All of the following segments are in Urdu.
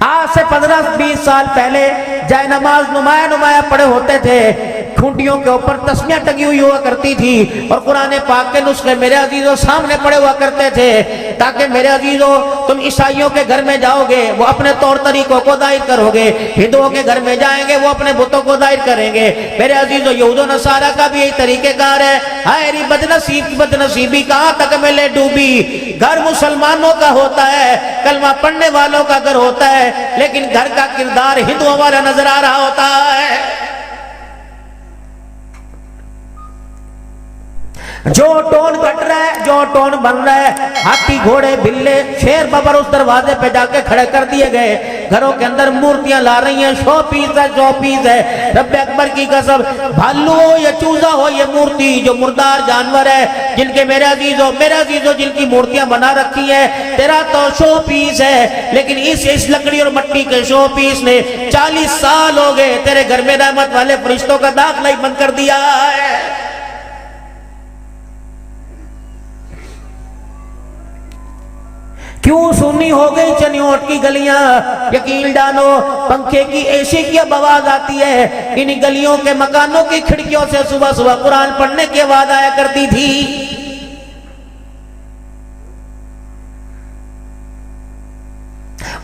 آج سے 15-20 سال پہلے جائے نماز نمایاں پڑے ہوتے تھے، کھونٹیوں کے اوپر تسمیاں ٹنگی ہوئی ہوا کرتی تھی، اور قرآن پاک کے نسخے میرے عزیزوں سامنے پڑے ہوا کرتے تھے، تاکہ میرے عزیزوں تم عیسائیوں کے گھر میں جاؤ گے وہ اپنے طور طریقوں کو ظاہر کرو گے، ہندوؤں کے گھر میں جائیں گے وہ اپنے بتوں کو ظاہر کریں گے۔ میرے عزیزوں یہود و نصارہ کا بھی یہی طریقہ کار ہے۔ ہائے ری بدنصیبی کہاں تک میں لے ڈوبی، گھر مسلمانوں کا ہوتا ہے، کلمہ پڑھنے والوں کا گھر ہوتا ہے، لیکن گھر کا کردار ہندوؤں والا نظر آ رہا ہوتا ہے۔ جو ٹون گھٹ رہا ہے، جو ٹون بن رہا ہے، ہاتھی گھوڑے بلے شیر ببر اس دروازے پہ جا کے کھڑے کر دیے گئے، گھروں کے اندر مورتیاں لا رہی ہیں، شو پیس ہے، رب اکبر کی قسم، بھالو ہو یا چوزا ہو، یہ مورتی جو مردار جانور ہے جن کے میرے عزیزوں جن کی مورتیاں بنا رکھی ہیں، تیرا تو شو پیس ہے، لیکن اس لکڑی اور مٹی کے شو پیس نے 40 سال ہو گئے تیرے گھر میں رحمت والے فرشتوں کا داخلہ ہی بند کر دیا ہے۔ کیوں سنی ہو گئی چنیوٹ کی گلیاں؟ یقین جانو پنکھے کی اے سی کی اب آواز آتی ہے، ان گلیوں کے مکانوں کی کھڑکیوں سے صبح صبح قرآن پڑھنے کی آواز آیا کرتی تھی۔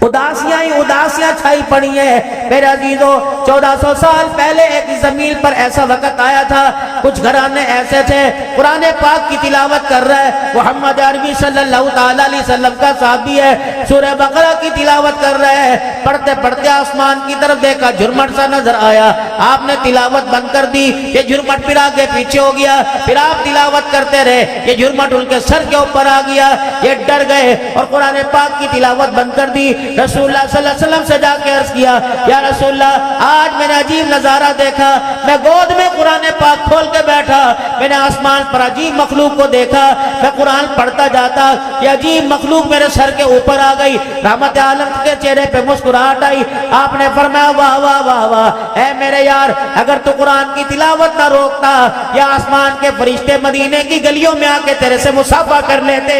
اداسیاں چھائی پڑی ہیں۔ میرے عزیزوں 1400 سال پہلے ایک زمین پر ایسا وقت آیا تھا، کچھ گھرانے ایسے تھے، قرآن پاک کی تلاوت کر رہے ہیں، محمد عربی صلی اللہ تعالیٰ علیہ وسلم کا صحابی ہے، سورہ بقرہ کی تلاوت کر رہے ہیں، پڑھتے پڑھتے آسمان کی طرف دیکھا، جھرمٹ سا نظر آیا، آپ نے تلاوت بند کر دی، یہ جھرمٹ پھر آگے پیچھے ہو گیا، پھر آپ تلاوت کرتے رہے، یہ جھرمٹ ان کے سر کے اوپر آ گیا، یہ ڈر گئے اور قرآن پاک کی تلاوت بند کر دی۔ رسول اللہ صلی اللہ علیہ وسلم سے جا کے عرض کیا، یا رسول اللہ آج میں نے عجیب نظارہ دیکھا، میں گود میں قرآن پاک کھول کے بیٹھا، میں نے آسمان پر عجیب مخلوق کو دیکھا، میں قرآن پڑھتا جاتا، یہ عجیب مخلوق میرے سر کے اوپر آ گئی، رحمت عالم کے چہرے پہ مسکراہٹ آئی، آپ نے فرمایا واہ واہ واہ واہ، اے میرے یار اگر تو قرآن کی تلاوت نہ روکتا، یا آسمان کے فرشتے مدینے کی گلیوں میں آ کے تیرے سے مصافحہ کر لیتے۔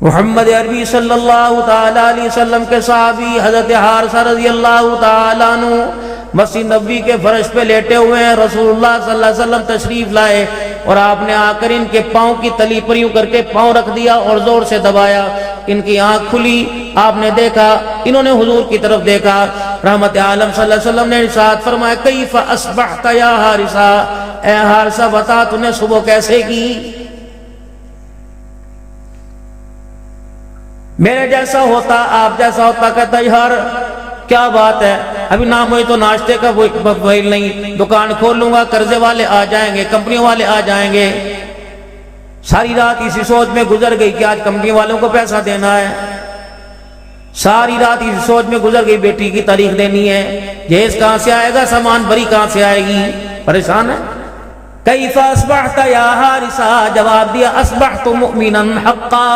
محمد عربی صلی اللہ تعالیٰ علیہ وسلم کے صحابی حضرت حارثہ رضی اللہ تعالیٰ عنہ مسجد نبوی کے فرش پہ لیٹے ہوئے ہیں، رسول اللہ صلی اللہ علیہ وسلم تشریف لائے اور آپ نے آ کر ان کے پاؤں کی تلی پر یوں کر کے پاؤں رکھ دیا اور زور سے دبایا، ان کی آنکھ کھلی، آپ نے دیکھا، انہوں نے حضور کی طرف دیکھا، رحمت عالم صلی اللہ علیہ وسلم نے ارشاد فرمایا کیف اصبحت یا حارثہ، اے حارثہ بتا تو نے صبح کیسے کی؟ میرے جیسا ہوتا، آپ جیسا ہوتا، کہتا یار کیا بات ہے، ابھی نہ مجھے تو ناشتے کا ویل نہیں، دکان کھول لوں گا، قرضے والے آ جائیں گے، کمپنیوں والے آ جائیں گے، ساری رات اسی سوچ میں گزر گئی کہ آج کمپنی والوں کو پیسہ دینا ہے، ساری رات اسی سوچ میں گزر گئی بیٹی کی تاریخ دینی ہے، جہیز کہاں سے آئے گا، سامان بری کہاں سے آئے گی، پریشان ہے۔ کیف اصبحت یا حارثہ، جواب دیا اصبحت مؤمنا حقا،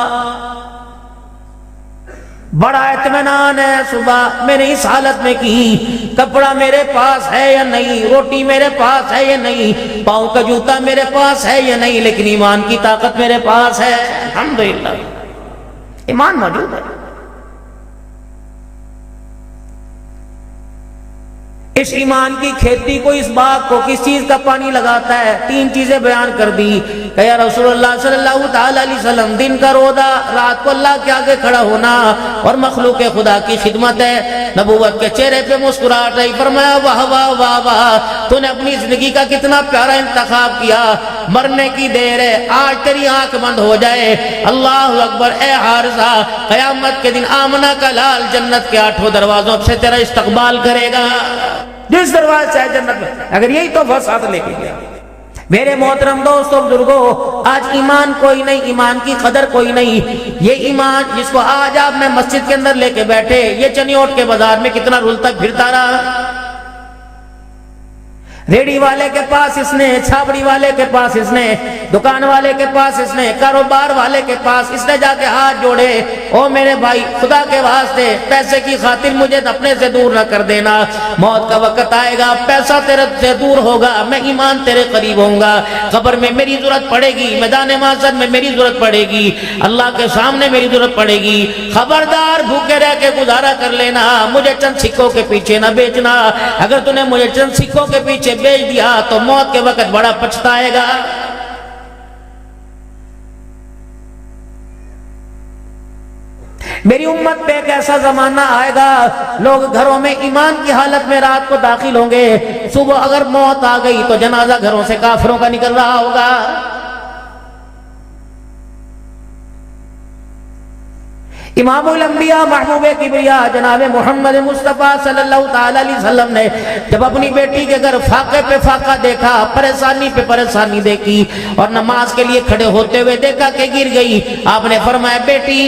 بڑا اطمینان ہے، صبح میں نے اس حالت میں کی، کپڑا میرے پاس ہے یا نہیں، روٹی میرے پاس ہے یا نہیں، پاؤں کا جوتا میرے پاس ہے یا نہیں، لیکن ایمان کی طاقت میرے پاس ہے، الحمدللہ ایمان موجود ہے۔ اس ایمان کی کھیتی کو، اس باغ کو کس چیز کا پانی لگاتا ہے؟ 3 چیزیں بیان کر دی کہ یا رسول اللہ صلی اللہ تعالیٰ علیہ وسلم، دن کا روزہ، رات کو اللہ کے آگے کھڑا ہونا اور مخلوق خدا کی خدمت ہے۔ نبوت کے چہرے پہ مسکراہٹ آئی، فرمایا واہ واہ واہ واہ، تو نے اپنی زندگی کا کتنا پیارا انتخاب کیا، مرنے کی دیر ہے، آج تیری آنکھ بند ہو جائے، اللہ اکبر، اے حارثہ قیامت کے دن آمنہ کا لال جنت کے 8 دروازوں سے تیرا استقبال کرے گا، جس دروازے سے جنت میں، اگر یہی تو بس ساتھ لے کے گیا۔ میرے محترم دوستوں بزرگوں، آج ایمان کوئی نہیں، ایمان کی قدر کوئی نہیں، یہ ایمان جس کو آج آپ میں مسجد کے اندر لے کے بیٹھے، یہ چنیوٹ کے بازار میں کتنا رولتا پھرتا رہا، ریڑی والے کے پاس اس نے، چھاپڑی والے کے پاس اس نے، دکان والے کے پاس اس نے، کاروبار والے کے پاس اس نے جا کے ہاتھ جوڑے، او میرے بھائی خدا کے واسطے پیسے کی خاطر مجھے اپنے سے دور نہ کر دینا، موت کا وقت آئے گا، پیسہ تیرے سے دور ہوگا، میں ایمان تیرے قریب ہوں گا، قبر میں میری ضرورت پڑے گی، میدان محشر میں میری ضرورت پڑے گی، اللہ کے سامنے میری ضرورت پڑے گی، خبردار بھوکے رہ کے گزارا کر لینا، مجھے چند سکوں کے پیچھے نہ بیچنا، اگر تو نے مجھے چند سکوں کے پیچھے بیچ دیا تو موت کے وقت بڑا پچھتائے گا۔ میری امت پہ ایک ایسا زمانہ آئے گا، لوگ گھروں میں ایمان کی حالت میں رات کو داخل ہوں گے، صبح اگر موت آ گئی تو جنازہ گھروں سے کافروں کا نکل رہا ہوگا۔ امام الانبیاء محبوب کبریا جناب محمد مصطفیٰ صلی اللہ تعالی علیہ وسلم نے جب اپنی بیٹی کے گھر فاقے پہ فاقہ دیکھا، پریشانی پہ پریشانی دیکھی اور نماز کے لیے کھڑے ہوتے ہوئے دیکھا کہ گر گئی، آپ نے فرمایا بیٹی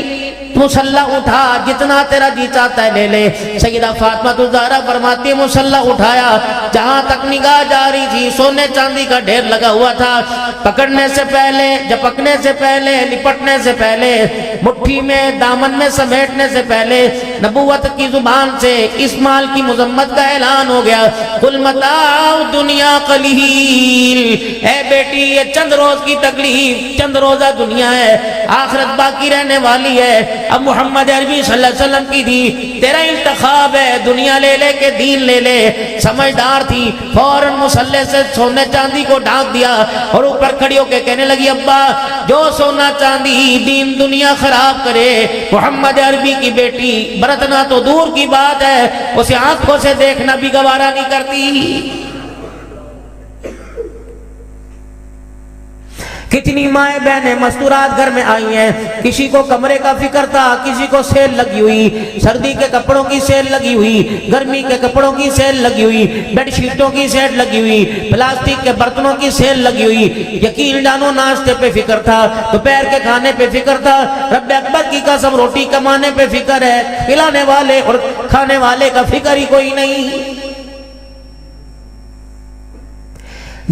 مصلح اٹھا، جتنا تیرا جی چاہتا ہے لے لے۔ سیدہ فاطمہ الزہرا فرماتی ہے مصلح اٹھایا، جہاں تک نگاہ جاری تھی سونے چاندی کا ڈھیر لگا ہوا تھا، پکڑنے سے پہلے، جھپکنے سے پہلے، لپٹنے سے پہلے، مٹھی میں دامن میں سمیٹنے سے پہلے نبوت کی زبان سے اس مال کی مذمت کا اعلان ہو گیا، قل متاع دنیا قلیل، اے بیٹی یہ چند روز کی تکلیف، چند روزہ دنیا ہے، آخرت باقی رہنے والی ہے۔ اب محمد عربی صلی اللہ علیہ وسلم کی تھی تیرا انتخاب ہے، دنیا لے لے کے دین لے لے، سمجھدار تھی، فوراً مسلح سے سونے چاندی کو ڈھانک دیا اور اوپر کھڑی ہو کے کہنے لگی ابا جو سونا چاندی دین دنیا خراب کرے، محمد عربی کی بیٹی برتنا تو دور کی بات ہے، اسے آنکھوں سے دیکھنا بھی گوارا نہیں کرتی۔ کتنی مائیں بہنیں مستورات گھر میں آئی ہیں، کسی کو کمرے کا فکر تھا، کسی کو سیل لگی ہوئی، سردی کے کپڑوں کی سیل لگی ہوئی، گرمی کے کپڑوں کی سیل لگی ہوئی، بیڈ شیٹوں کی سیل لگی ہوئی، پلاسٹک کے برتنوں کی سیل لگی ہوئی، یقین جانو ناشتے پہ فکر تھا، دوپہر کے کھانے پہ فکر تھا، رب اکبر کی قسم روٹی کمانے پہ فکر ہے، کھلانے والے اور کھانے والے کا فکر ہی کوئی نہیں۔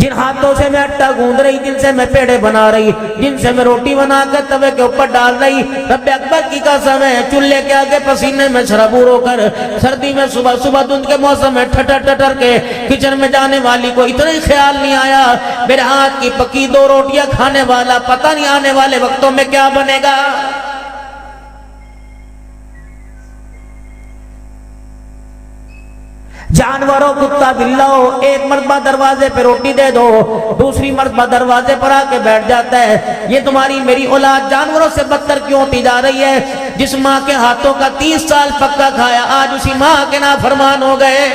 جن ہاتھوں سے میں آٹا گوندھ رہی، جن سے میں پیڑے بنا رہی، جن سے میں روٹی بنا کر توے کے اوپر ڈال رہی، رب اکبر کی قسم ہے چولہے کے آگے پسینے میں شرابور ہو کر، سردی میں صبح صبح دھند کے موسم میں ٹھٹر ٹھٹر کے کچن میں جانے والی کو اتنا ہی خیال نہیں آیا میرے ہاتھ کی پکی دو روٹیاں کھانے والا پتہ نہیں آنے والے وقتوں میں کیا بنے گا۔ جانوروں کتا بلّوں ایک مرتبہ دروازے پہ روٹی دے دو، دوسری مرتبہ دروازے پر آ کے بیٹھ جاتا ہے، یہ تمہاری میری اولاد جانوروں سے بدتر کیوں ہوتی جا رہی ہے؟ جس ماں کے ہاتھوں کا 30 سال پکا کھایا آج اسی ماں کے نافرمان ہو گئے۔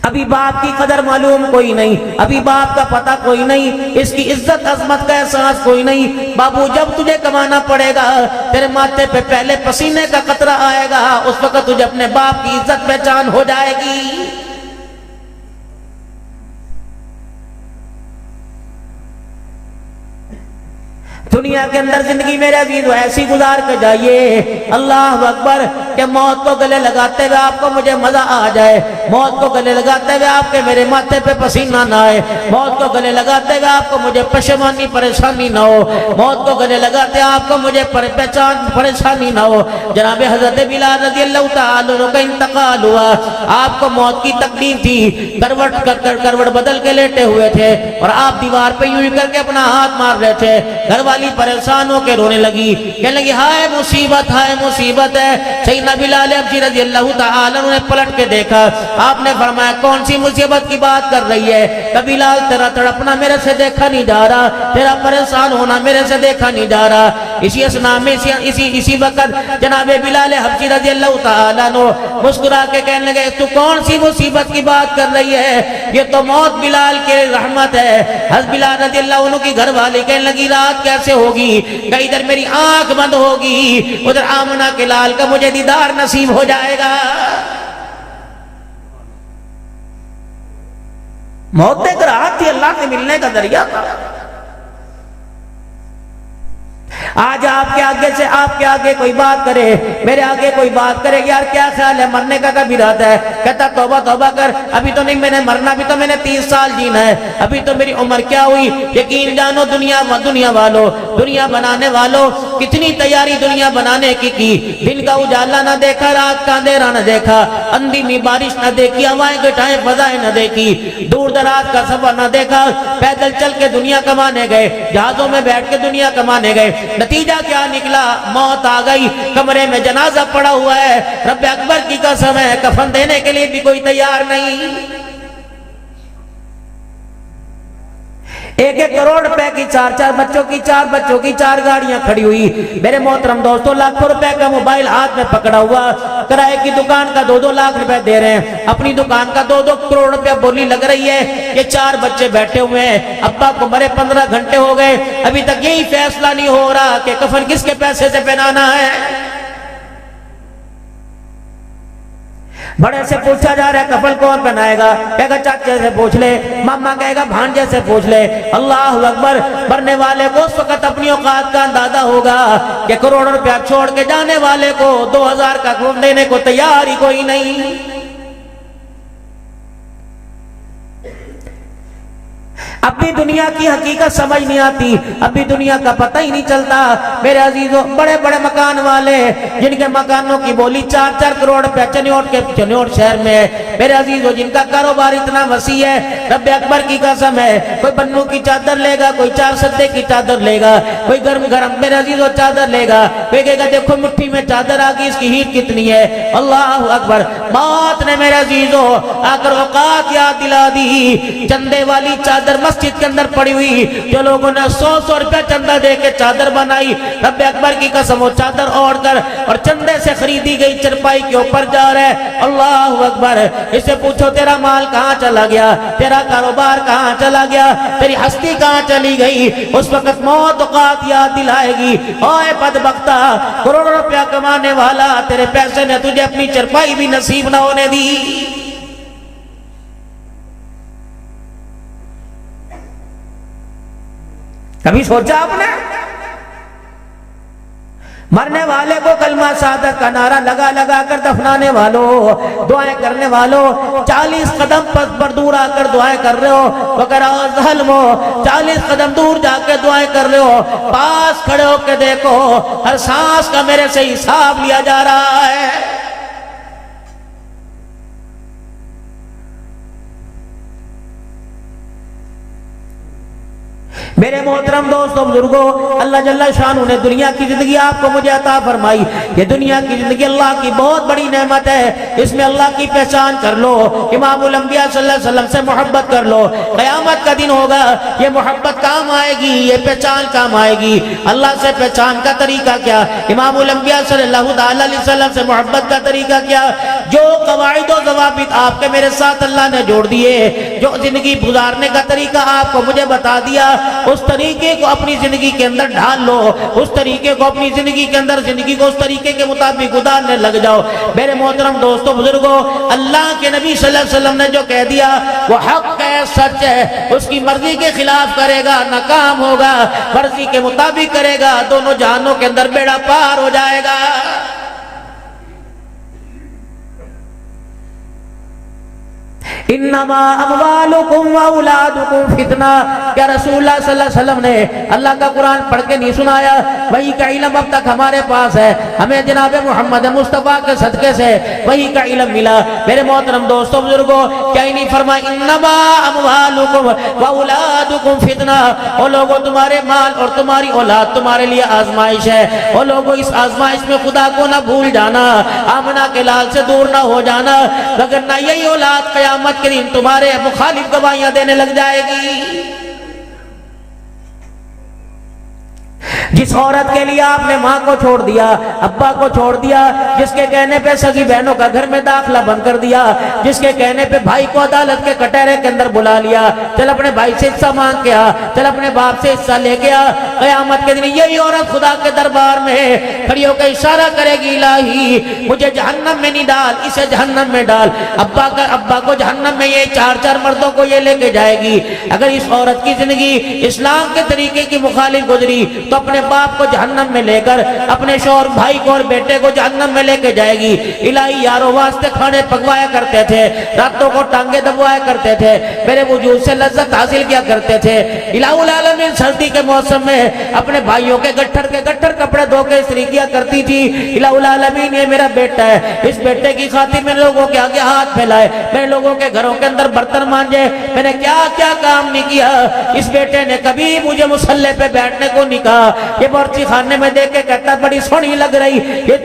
ابھی باپ کی قدر معلوم کوئی نہیں، ابھی باپ کا پتہ کوئی نہیں، اس کی عزت عظمت کا احساس کوئی نہیں۔ بابو جب تجھے کمانا پڑے گا، تیرے ماتھے پہ پہلے پسینے کا قطرہ آئے گا، اس وقت تجھے اپنے باپ کی عزت پہچان ہو جائے گی۔ دنیا کے اندر زندگی میرے عزیز ایسی گزار کے جائیے، اللہ اکبر، کہ موت کو گلے لگاتے ہوئے آپ کو مجھے مزہ آ جائے، موت کو گلے لگاتے ہوئے آپ کے میرے ماتھے پہ پسینہ نہ آئے، موت کو گلے لگاتے ہوئے آپ کو مجھے پشیمانی پریشانی نہ ہو، موت کو گلے لگاتے آپ کو مجھے پریشانی نہ ہو۔ جناب حضرت بلال رضی اللہ تعالیٰ عنہ کا انتقال ہوا، آپ کو موت کی تکلیف تھی، کروٹ بدل کے لیٹے ہوئے تھے اور آپ دیوار پہ یوں کر کے اپنا ہاتھ مار رہے تھے، گھر والی پریشان ہو کے رونے لگی، کہنے لگی ہائے مصیبت ہے۔ سیدنا بلال حبشی رضی اللہ تعالیٰ عنہ نے پلٹ کے دیکھا، آپ نے فرمایا کون سی مصیبت کی بات کر رہی ہے؟ کہ بلال تیرا تڑپنا میرے سے دیکھا نہیں جا رہا، تیرا پریشان ہونا میرے سے دیکھا نہیں جا رہا۔ اسی اسنا میں اسی وقت جناب بلال حبشی رضی اللہ تعالیٰ عنہ مسکرا کے کہنے لگے تو کون سی مصیبت کی بات کر رہی ہے؟ یہ تو موت بلال کے رحمت ہے۔ حضرت بلال رضی اللہ عنہ کی گھر والی کہنے لگی رات کیسے ہوگی؟ کہ ادھر میری آنکھ بند ہوگی، ادھر آمنہ کے لال کا مجھے دیدار نصیب ہو جائے گا۔ موت ایک راحت تھی، اللہ سے ملنے کا ذریعہ تھا۔ آج آپ کے آگے کوئی بات کرے، میرے آگے کوئی بات کرے، یار کیا خیال ہے مرنے کا کب ارادہ ہے؟ کہتا توبہ توبہ کر، ابھی تو نہیں میں نے مرنا، ابھی تو میں نے 30 سال جینا ہے، ابھی تو میری عمر کیا ہوئی؟ یقین جانو دنیا والو، دنیا بنانے والو، کتنی تیاری دنیا بنانے کی دن کا اجالا نہ دیکھا، رات کا اندھیرا نہ دیکھا، اندھی میں بارش نہ دیکھی، ہوائیں گٹائیں فضائیں نہ دیکھی، دور دراز کا سفر نہ دیکھا، پیدل چل کے دنیا کمانے گئے، جہازوں میں بیٹھ کے دنیا کمانے گئے، نتیجہ کیا نکلا؟ موت آ گئی، کمرے میں جنازہ پڑا ہوا ہے، رب اکبر کی قسم ہے کفن دینے کے لیے بھی کوئی تیار نہیں۔ 1-1 کروڑ روپے کی 4 بچوں کی 4 گاڑیاں کھڑی ہوئی، میرے محترم دوستو، لاکھوں روپے کا موبائل ہاتھ میں پکڑا ہوا، کرائے کی دکان کا 2-2 لاکھ روپے دے رہے ہیں، اپنی دکان کا 2-2 کروڑ روپے بولی لگ رہی ہے، یہ 4 بچے بیٹھے ہوئے ہیں، ابا کو مرے 15 گھنٹے ہو گئے، ابھی تک یہی فیصلہ نہیں ہو رہا کہ کفن کس کے پیسے سے پہنانا ہے۔ بڑے سے پوچھا جا رہا ہے کفن کون پہنائے گا؟ کہے گا چاچے سے پوچھ لے، ماما کہے گا بھانجے سے پوچھ لے۔ اللہ اکبر، مرنے والے کو اس وقت اپنی اوقات کا اندازہ ہوگا کہ کروڑوں روپیہ چھوڑ کے جانے والے کو 2000 کا کفن دینے کو تیار ہی کوئی نہیں۔ اب بھی دنیا کی حقیقت سمجھ نہیں آتی، اب بھی دنیا کا پتہ ہی نہیں چلتا۔ میرے عزیزوں، بڑے بڑے مکان والے جن کے مکانوں کی بولی 4-4 کروڑ روپے چنیوٹ شہر میں ہے، میرے عزیزوں جن کا کاروبار اتنا وسیع ہے، رب اکبر کی قسم ہے، کوئی بنو کی چادر لے گا، کوئی 4 سدے کی چادر لے گا، کوئی گرم گرم میرے عزیزوں چادر لے گا، کوئی کہے گا دیکھو مٹھی میں چادر آگئی، اس کی ہیٹ کتنی ہے۔ اللہ اکبر، موت نے میرے عزیزوں آ کر اوقات یاد دلا دی، چندے والی چادر مسجد کے اندر پڑی ہوئی، جو لوگوں نے 100 روپے چندہ دے کے چادر بنائی، رب اکبر کی قسم وہ چادر اوڑھ کر اور چندے سے خریدی گئی چرپائی کے اوپر جا رہا ہے۔ اللہ اکبر، اسے پوچھو تیرا مال کہاں چلا گیا، تیرا کاروبار کہاں چلا گیا، تیری ہستی کہاں چلی گئی؟ اس وقت موت اوقات یاد دلائے گی، اوے بدبختہ، کروڑوں روپیہ کمانے والا، تیرے پیسے نے تجھے اپنی چرپائی بھی نصیب نہ ہونے دی۔ کبھی سوچا آپ نے؟ مرنے والے کو کلمہ شہادت کا نعرہ لگا لگا کر دفنانے والوں، دعائیں کرنے والوں، 40 قدم پر دور آ کر دعائیں کر رہے ہو، وگر ظلم ہو، 40 قدم دور جا کے دعائیں کر رہے ہو، پاس کھڑے ہو کے دیکھو ہر سانس کا میرے سے حساب لیا جا رہا ہے۔ میرے محترم دوستوں بزرگوں، اللہ جل شانہ نے دنیا کی زندگی آپ کو مجھے عطا فرمائی، یہ دنیا کی زندگی اللہ کی بہت بڑی نعمت ہے، اس میں اللہ کی پہچان کر لو، امام الانبیاء صلی اللہ علیہ وسلم سے محبت کر لو، قیامت کا دن ہوگا یہ محبت کام آئے گی، یہ پہچان کام آئے گی۔ اللہ سے پہچان کا طریقہ کیا؟ امام الانبیاء صلی اللہ علیہ وسلم سے محبت کا طریقہ کیا؟ جو قواعد و ضوابط آپ کے میرے ساتھ اللہ نے جوڑ دیے، جو زندگی گزارنے کا طریقہ آپ کو مجھے بتا دیا، اس طریقے کو اپنی زندگی کے اندر ڈھال لو، اس طریقے کو اپنی زندگی کے اندر، زندگی کو اس طریقے کے مطابق گزارنے لگ جاؤ۔ میرے محترم دوستو بزرگوں، اللہ کے نبی صلی اللہ علیہ وسلم نے جو کہہ دیا وہ حق ہے، سچ ہے، اس کی مرضی کے خلاف کرے گا ناکام ہوگا، مرضی کے مطابق کرے گا دونوں جہانوں کے اندر بیڑا پار ہو جائے گا۔ انما اموالکم واولادکم فتنہ، کیا رسول اللہ صلی اللہ علیہ وسلم نے اللہ کا قرآن پڑھ کے نہیں سنایا؟ وہی کا علم اب تک ہمارے پاس ہے، ہمیں جناب محمد مصطفیٰ کے صدقے سے وہی کا علم ملا۔ میرے محترم دوستوں بزرگوں، کیا ہی نہیں فرمایا انما اموالکم واولادکم فتنہ، او لوگوں تمہارے مال اور تمہاری اولاد تمہارے لیے آزمائش ہے، او لوگوں اس آزمائش میں خدا کو نہ بھول جانا، آمنہ کے لال سے دور نہ ہو جانا، وگرنہ یہی اولاد قیامت کے دن تمہارے مخالف گواہیاں دینے لگ جائے گی۔ جس عورت کے لیے آپ نے ماں کو چھوڑ دیا، ابا کو چھوڑ دیا، جس کے کہنے پہ سگی بہنوں کا گھر میں داخلہ بند کر دیا، جس کے کہنے پہ بھائی کو عدالت کے کٹہرے کے اندر بلا لیا، چل اپنے بھائی سے حصہ مانگ کے آ، چل اپنے باپ سے حصہ لے کے آ، قیامت کے دن یہی عورت خدا کے دربار میں کھڑی ہو کے اشارہ کرے گی الہی مجھے جہنم میں نہیں ڈال، اسے جہنم میں ڈال۔ ابا کو جہنم میں یہ چار مردوں کو یہ لے کے جائے گی۔ اگر اس عورت کی زندگی اسلام کے طریقے کی مخالف گزری تو اپنے باپ کو جہنم میں لے کر اپنے شوہر بھائی کو اور بیٹے کو جہنم میں لے کے جائے گی۔ الہی یاروں واسطے کھانے پکوایا کرتے تھے، راتوں کو ٹانگیں دبوایا کرتے تھے، میرے وجود سے لذت حاصل کیا کرتے تھے۔ الہ العالمین سردی کے موسم میں اپنے بھائیوں کے گٹھر کپڑے دھو کے استری کیا کرتی تھی۔ الہ العالمین یہ میرا بیٹا ہے، اس بیٹے کی خاطر میں لوگوں کے آگے ہاتھ پھیلائے، میں لوگوں کے گھروں کے اندر برتن مانجے، میں نے کیا کیا کام نہیں کیا۔ اس بیٹے نے کبھی مجھے مصلی پہ بیٹھنے کو نہیں کہا۔ یہ باورچی خانے میں دیکھ کے کہتا بڑی سونی لگ رہی،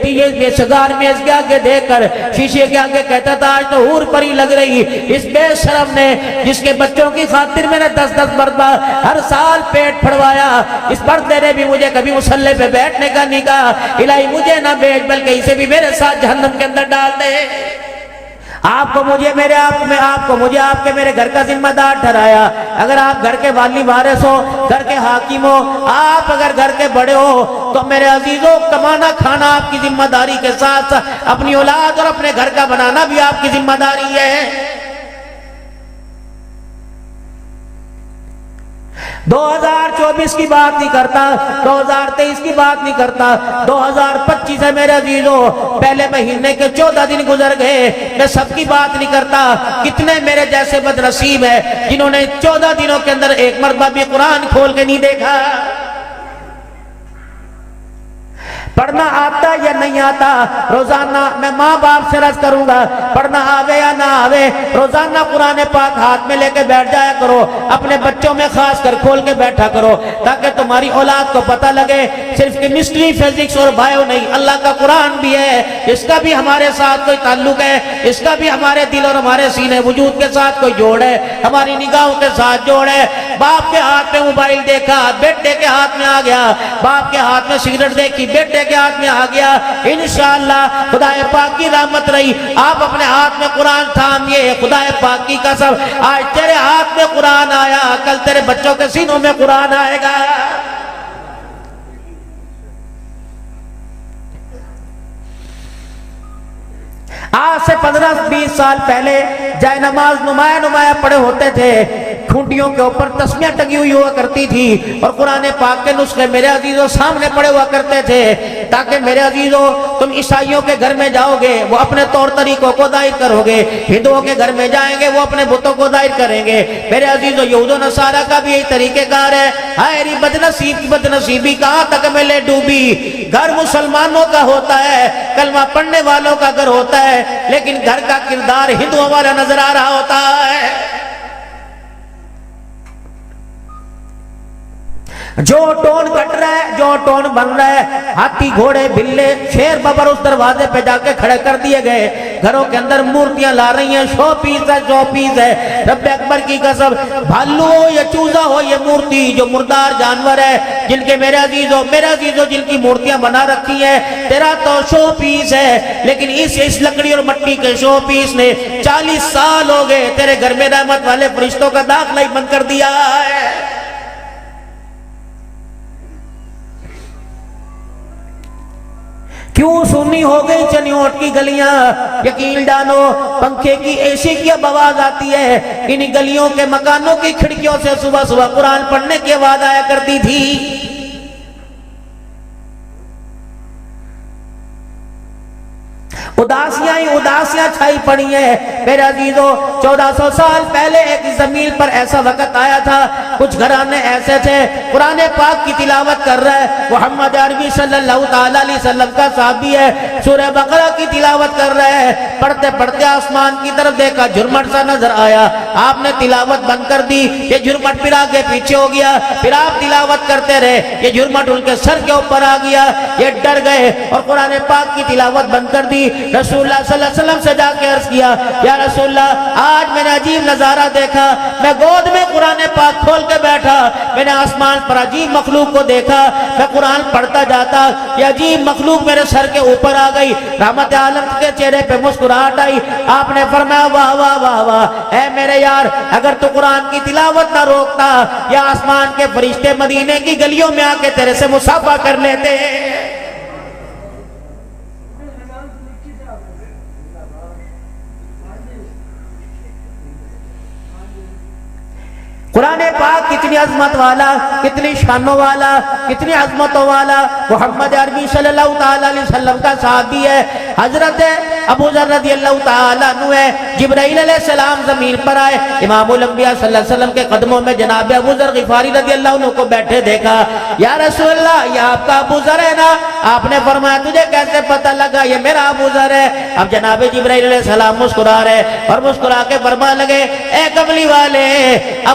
یہ سگار میز کے آگے دیکھ کر شیشے کے آگے کہتا تھا آج تو حور پری لگ رہی۔ اس بے شرم نے جس کے بچوں کی خاطر میں نے 10 مرتبہ ہر سال پیٹ پھڑوایا، اس پردے نے بھی مجھے کبھی مصلی پہ بیٹھنے کا نہیں کہا۔ الہی مجھے نہ بیچ بلکہ اسے بھی میرے ساتھ جہنم کے اندر ڈال دے۔ آپ کو مجھے آپ کے میرے گھر کا ذمہ دار ٹھہرایا۔ اگر آپ گھر کے والی وارث ہو، گھر کے حاکم ہو، آپ اگر گھر کے بڑے ہو تو میرے عزیزوں کمانا کھانا آپ کی ذمہ داری کے ساتھ اپنی اولاد اور اپنے گھر کا بنانا بھی آپ کی ذمہ داری ہے۔ 2024 کی بات نہیں کرتا، 2023 کی بات نہیں کرتا، 2025 ہے میرے عزیزوں، پہلے مہینے کے 14 دن گزر گئے، میں سب کی بات نہیں کرتا۔ کتنے میرے جیسے بدنصیب ہیں جنہوں نے 14 دنوں کے اندر ایک مرتبہ بھی قرآن کھول کے نہیں دیکھا۔ پڑھنا آتا یا نہیں آتا، روزانہ میں ماں باپ سے عرض کروں گا، پڑھنا آوے یا نہ آوے، روزانہ قرآن پاک ہاتھ میں لے کے بیٹھ جایا کرو، اپنے بچوں میں خاص کر کھول کے بیٹھا کرو، تاکہ تمہاری اولاد کو پتہ لگے صرف کیمسٹری فزکس اور بایو نہیں، اللہ کا قرآن بھی ہے، اس کا بھی ہمارے ساتھ کوئی تعلق ہے، اس کا بھی ہمارے دل اور ہمارے سینے وجود کے ساتھ کوئی جوڑ ہے، ہماری نگاہوں کے ساتھ جوڑ ہے۔ باپ کے ہاتھ میں موبائل دیکھا، بیٹے کے ہاتھ میں آ گیا، باپ کے ہاتھ میں سگریٹ دیکھی، بیٹے کے ہاتھ میں آ گیا، انشاءاللہ خدا پاک کی رحمت رہی۔ آپ اپنے ہاتھ میں قرآن تھامیے، خدا پاک کی قسم آج تیرے ہاتھ میں قرآن آیا، کل تیرے بچوں کے سینوں میں قرآن آئے گا۔ آج سے 15-20 سال پہلے جائے نماز نمایاں پڑے ہوتے تھے، کھونٹیوں کے اوپر تسمیاں ٹنگی ہوئی ہوا کرتی تھی اور قرآن پاک کے نسخے میرے عزیزوں سامنے پڑے ہوا کرتے تھے، تاکہ میرے عزیزوں تم عیسائیوں کے گھر میں جاؤ گے وہ اپنے طور طریقوں کو ظاہر کرو گے، ہندوؤں کے گھر میں جائیں گے وہ اپنے بتوں کو ظاہر کریں گے۔ میرے عزیزوں یہود و نصارہ کا بھی یہی طریقہ کار ہے۔ ہائے بدنصیبی کہاں تک میں لے ڈوبی، گھر مسلمانوں کا ہوتا ہے، کلمہ پڑھنے والوں کا گھر ہوتا ہے، لیکن گھر کا کردار ہندوؤں والا نظر آ رہا ہوتا ہے۔ جو ٹون گھٹ رہا ہے، جو ٹون بن رہا ہے، ہاتھی گھوڑے بلے شیر ببر اس دروازے پہ جا کے کھڑے کر دیے گئے، گھروں کے اندر مورتیاں لا رہی ہیں، شو پیس ہے، رب اکبر کی قسم، بھالو ہو یا چوزا ہو، یہ مورتی جو مردار جانور ہے جن کے میرے عزیزوں جن کی مورتیاں بنا رکھی ہیں، تیرا تو شو پیس ہے، لیکن اس لکڑی اور مٹی کے شو پیس نے 40 سال ہو گئے تیرے گھر میں رحمت والے فرشتوں کا داخلہ ہی بند کر دیا ہے۔ کیوں سنی ہو گئی چنیوٹ کی گلیاں؟ یقین جانو پنکھے کی اے سی کی اب آواز آتی ہے، ان گلیوں کے مکانوں کی کھڑکیوں سے صبح صبح قرآن پڑھنے کی آواز آیا کرتی تھی۔ اداسیاں چھائی پڑی ہیں میرے عزیزوں۔ 1400 سال پہلے ایک زمین پر ایسا وقت آیا تھا، کچھ گھرانے ایسے تھے، قرآن پاک کی تلاوت کر رہے ہیں، محمد عربی صلی اللہ تعالیٰ علیہ وسلم کا صحابی ہے، سورہ بقرہ کی تلاوت کر رہے ہیں، پڑھتے پڑھتے آسمان کی طرف دیکھا، جھرمٹ سا نظر آیا، آپ نے تلاوت بند کر دی، یہ جھرمٹ پھر آگے پیچھے ہو گیا، پھر آپ تلاوت کرتے رہے، یہ جھرمٹ ان کے سر کے اوپر آ گیا، یہ ڈر گئے اور قرآن پاک کی تلاوت بند کر دی۔ رسول اللہ صلی اللہ علیہ وسلم سے جا کے عرض کیا یا رسول اللہ آج میں نے عجیب نظارہ دیکھا، میں گود میں قرآن پاک کھول کے بیٹھا، میں نے آسمان پر عجیب مخلوق کو دیکھا، میں قرآن پڑھتا جاتا، یہ عجیب مخلوق میرے سر کے اوپر آ گئی، رحمت عالم کے چہرے پہ مسکراہٹ آئی۔ آپ نے فرمایا واہ واہ واہ واہ، اے میرے یار اگر تو قرآن کی تلاوت نہ روکتا یا آسمان کے فرشتے مدینے کی گلیوں میں آ کے تیرے سے مصافحہ کر لیتے۔ قرآن پاک کتنی عظمت والا، کتنی شانوں والا، کتنی عظمتوں والا، محمد عربی صلی اللہ تعالیٰ علیہ وسلم کا صحابی ہے، حضرت ابو ذر رضی اللہ تعالیٰ عنہ ہے۔ جبرائیل علیہ السلام زمین پر آئے، امام الانبیاء صلی اللہ علیہ وسلم کے قدموں میں جناب ابو ذر غفاری رضی اللہ عنہ کو بیٹھے دیکھا۔ یا رسول اللہ یہ آپ کا ابو ذر ہے نا؟ آپ نے فرمایا تجھے کیسے پتہ لگا یہ میرا ابو ذر ہے؟ اب جناب جبرائیل علیہ السلام مسکرا رہے اور مسکرا کے فرمانے لگے اے قبلی والے،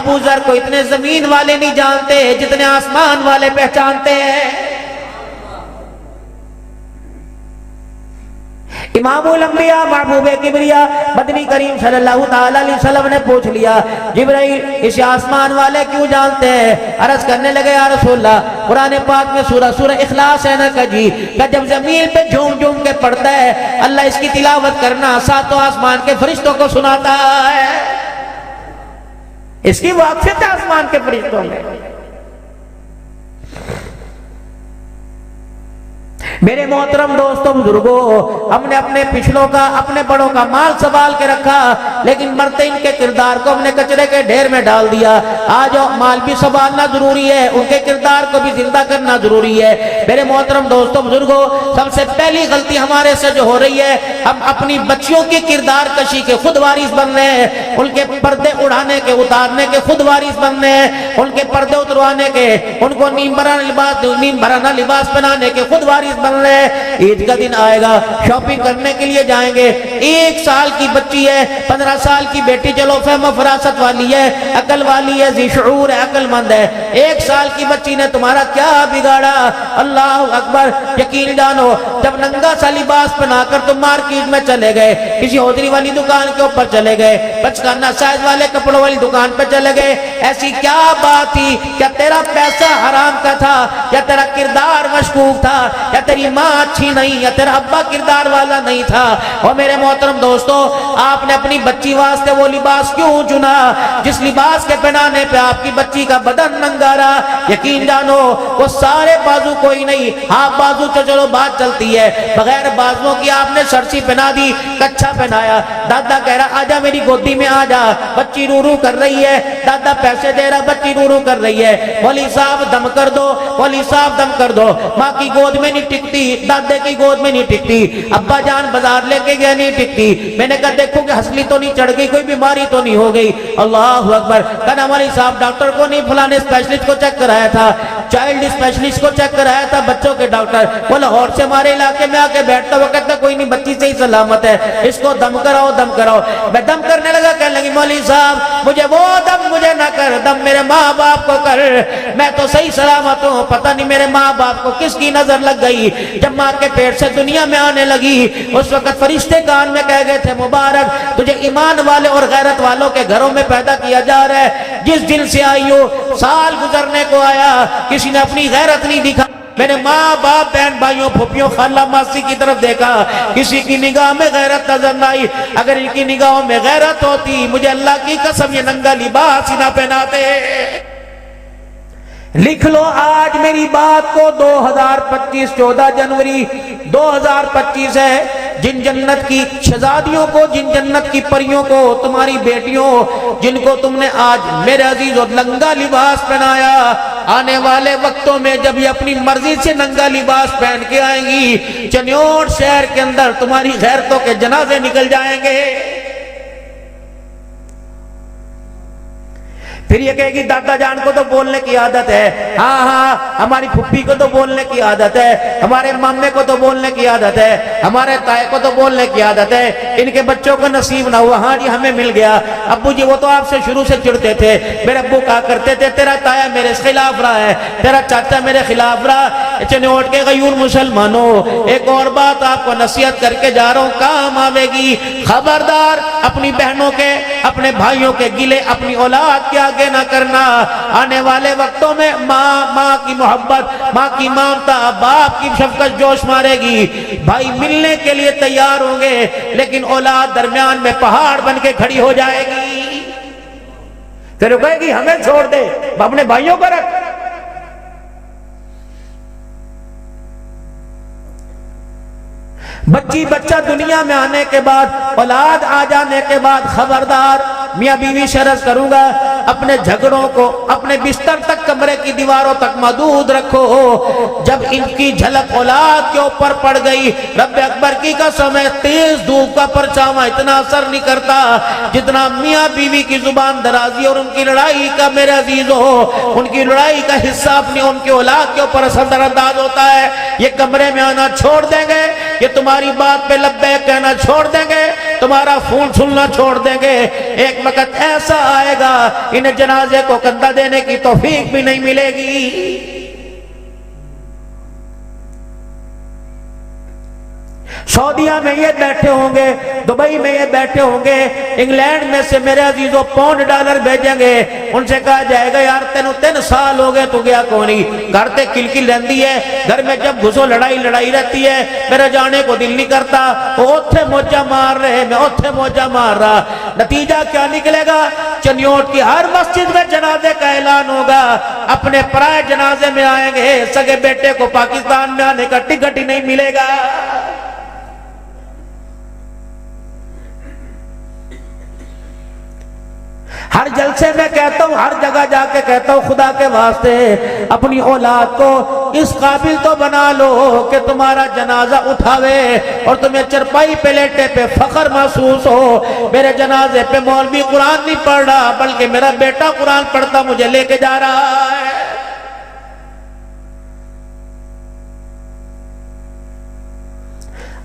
ابو ذر کو اتنے زمین والے نہیں جانتے جتنے آسمان والے پہچانتے ہیں۔ امام الانبیاء محبوب کبریا مدنی کریم صلی اللہ تعالیٰ علیہ وسلم نے پوچھ لیا جبرائیل اسے آسمان والے کیوں جانتے ہیں؟ عرض کرنے لگے یا رسول اللہ قرآن پاک میں سورہ اخلاص ہے نا کہ جب زمین پہ جھوم جھوم کے پڑھتا ہے اللہ اس کی تلاوت کرنا ساتوں آسمان کے فرشتوں کو سناتا ہے، اس کی واقفیت ہے آسمان کے فرشتوں میں۔ میرے محترم دوستوں بزرگوں، ہم نے اپنے پچھلوں کا اپنے بڑوں کا مال سنبھال کے رکھا لیکن مرتے ان کے کردار کو ہم نے کچرے کے ڈھیر میں ڈال دیا۔ آج مال بھی سنبھالنا ضروری ہے، ان کے کردار کو بھی زندہ کرنا ضروری ہے۔ میرے محترم دوستوں بزرگوں، سب سے پہلی غلطی ہمارے سے جو ہو رہی ہے ہم اپنی بچیوں کی کردار کشی کے خود وارث بن رہے ہیں، ان کے پردے اڑانے کے اتارنے کے خود وارث بن رہے ہیں، ان کے پردے اتروانے کے، ان کو نیم بھرانا لباس پہنانے کے خود وارث بن رہے ہیں۔ عید کا دن آئے گا، شاپنگ کرنے کے لیے جائیں گے، 1 سال کی بچی ہے، 15 سال کی بیٹی چلو فہم و فراست والی ہے، عقل والی ہے، ذی شعور ہے، عقل مند ہے، 1 سال کی بچی نے تمہارا کیا بگاڑا؟ اللہ اکبر! یقین جانو جب ننگا سا لباس پہنا کر تم مارکیٹ میں چلے گئے، کسی ہوتری والی دکان کے اوپر چلے گئے، بچکانہ سائز والے کپڑوں والی دکان پہ چلے گئے، ایسی کیا بات تھی؟ کیا تیرا پیسہ حرام کا تھا، یا تیرا کردار مشکوک تھا، یا تیری ماں اچھی نہیں، یا تیرا ابا کردار والا نہیں تھا؟ اور میرے محترم دوستو، آپ نے اپنی بچی واسطے وہ لباس کیوں چنا جس لباس کے پہنانے پہ آپ کی بچی کا بدن ننگا رہا؟ یقین جانو وہ سارے بازو کوئی نہیں، ہاں بازو تو چلو بات چلتی ہے، بغیر بازووں کی آپ نے سرسی پہنا دی، کچھا پہنایا، دادا کہہ رہا آجا میری گودی میں آجا، بچی رو رو کر رہی ہے، دادا پیسے دے رہا، بچی رو رو کر رہی ہے، مولی صاحب دم کر دو، مولی صاحب دم کر دو، ماں کی گود میں نہیں ٹکتی، دادے کی گود میں نہیں ٹکتی، ابا جان بازار لے کے گئے نہیں ٹکتی۔ میں نے کہا دیکھو کہ ہسلی تو نہیں چڑھ گئی، کوئی بیماری تو نہیں ہو گئی؟ اللہ اکبر! کہنا مولی صاحب ڈاکٹر کو نہیں فلانے اسپیشلسٹ کو چیک کرایا تھا، چائلڈ اسپیشلسٹ کو چیک کرایا تھا، بچوں کے ڈاکٹر وہ لاہور سے ہمارے علاقے میں آ کے بیٹھتا وہ کہتا کوئی نہیں بچی سے ہی سلامت ہے، اس کو دم کراؤ دم کراؤ۔ میں دم کرنے لگا، کہنے لگی مولی صاحب مجھے وہ دم مجھے نہ کر، دم میرے ماں باپ کو کر، میں تو صحیح سلامت ہوں، پتہ نہیں میرے ماں باپ کو کس کی نظر لگ گئی۔ جب ماں کے پیٹ سے دنیا میں آنے لگی اس وقت فرشتے کان میں کہہ گئے تھے مبارک تجھے ایمان والے اور غیرت والوں کے گھروں میں پیدا کیا جا رہا ہے، جس دن سے آئی ہو سال گزرنے کو آیا کسی نے اپنی غیرت نہیں دکھا۔ میں نے ماں باپ بہن بھائیوں پھوپھیوں خالہ ماسی کی طرف دیکھا، کسی کی نگاہ میں غیرت نظر نہ آئی، اگر ان کی نگاہوں میں غیرت ہوتی مجھے اللہ کی قسم یہ ننگا لباس ہی نہ پہناتے۔ لکھ لو آج میری بات کو، 2025 14 جنوری 2025 ہے، جن جنت کی شہزادیوں کو، جن جنت کی پریوں کو، تمہاری بیٹیوں جن کو تم نے آج میرے عزیز اور ننگا لباس پہنایا، آنے والے وقتوں میں جب یہ اپنی مرضی سے ننگا لباس پہن کے آئیں گی چنیوٹ شہر کے اندر تمہاری غیرتوں کے جنازے نکل جائیں گے۔ پھر یہ کہے گی دادا جان کو تو بولنے کی عادت ہے، ہاں ہاں ہماری پھپھی کو تو بولنے کی عادت ہے، ہمارے مامے کو تو بولنے کی عادت ہے، ہمارے تائے کو تو بولنے کی عادت ہے، ان کے بچوں کو نصیب نہ ہوا، ہاں جی ہمیں مل گیا۔ ابو جی وہ تو آپ سے شروع سے چڑھتے تھے، میرے ابو کہا کرتے تھے تیرا تایا میرے خلاف رہا ہے، تیرا چاچا میرے خلاف رہا۔ چنوٹ کے غیور مسلمانوں، ایک اور بات آپ کو نصیحت کر کے جا رہا ہوں، کام آوے گی۔ خبردار اپنی بہنوں کے، اپنے بھائیوں کے گلے اپنی اولاد کے آگے نہ کرنا۔ آنے والے وقتوں میں ماں کی محبت، ماں کی ممتا، باپ کی شفقت جوش مارے گی۔ بھائی ملنے کے لیے تیار ہوں گے، لیکن اولاد درمیان میں پہاڑ بن کے کھڑی ہو جائے گی، پھر وہ کہے گی ہمیں چھوڑ دے، اپنے بھائیوں کو رکھ۔ بچی بچہ دنیا میں آنے کے بعد، اولاد آ جانے کے بعد، خبردار میاں بیوی شرط کروں گا، اپنے جھگڑوں کو اپنے بستر تک، کمرے کی دیواروں تک محدود رکھو۔ جب ان کی جھلک اولاد کے اوپر پڑ گئی، رب اکبر کی قسم ہے، تیز دھوپ کا پرچھاواں اتنا اثر نہیں کرتا جتنا میاں بیوی کی زبان درازی اور ان کی لڑائی کا، میرے عزیزو، ان کی لڑائی کا حصہ اپنی ان کی اولاد کے اوپر اثر انداز ہوتا ہے۔ یہ کمرے میں آنا چھوڑ دیں گے، یہ تمہاری بات پہ لبیک کہنا چھوڑ دیں گے، تمہارا فون سننا چھوڑ دیں گے۔ ایک وقت ایسا آئے گا انہیں جنازے کو کندھا دینے کی توفیق بھی نہیں ملے گی۔ سعودیہ میں یہ بیٹھے ہوں گے، دبئی میں یہ بیٹھے ہوں گے، انگلینڈ میں سے میرے عزیزو پاؤنڈ ڈالر بھیجیں گے، ان سے کہا جائے گا یار تینوں 3 سال ہو گئے تو گیا کونی، گھر تے کل رہندی ہے، گھر میں جب گھسو لڑائی رہتی ہے، میرے جانے کو دل نہیں کرتا، وہ اوتھے موجہ مار رہے، میں اوتھے موجہ مار رہا۔ نتیجہ کیا نکلے گا؟ چنیوٹ کی ہر مسجد میں جنازے کا اعلان ہوگا، اپنے پرائے جنازے میں آئیں گے، سگے بیٹے کو پاکستان میں آنے کا ٹکٹ ہی نہیں ملے گا۔ ہر جلسے میں کہتا ہوں، ہر جگہ جا کے کہتا ہوں، خدا کے واسطے اپنی اولاد کو اس قابل تو بنا لو کہ تمہارا جنازہ اٹھاوے اور تمہیں چرپائی پہ لیٹے پہ فخر محسوس ہو، میرے جنازے پہ مولوی قرآن نہیں پڑھ رہا بلکہ میرا بیٹا قرآن پڑھتا مجھے لے کے جا رہا ہے۔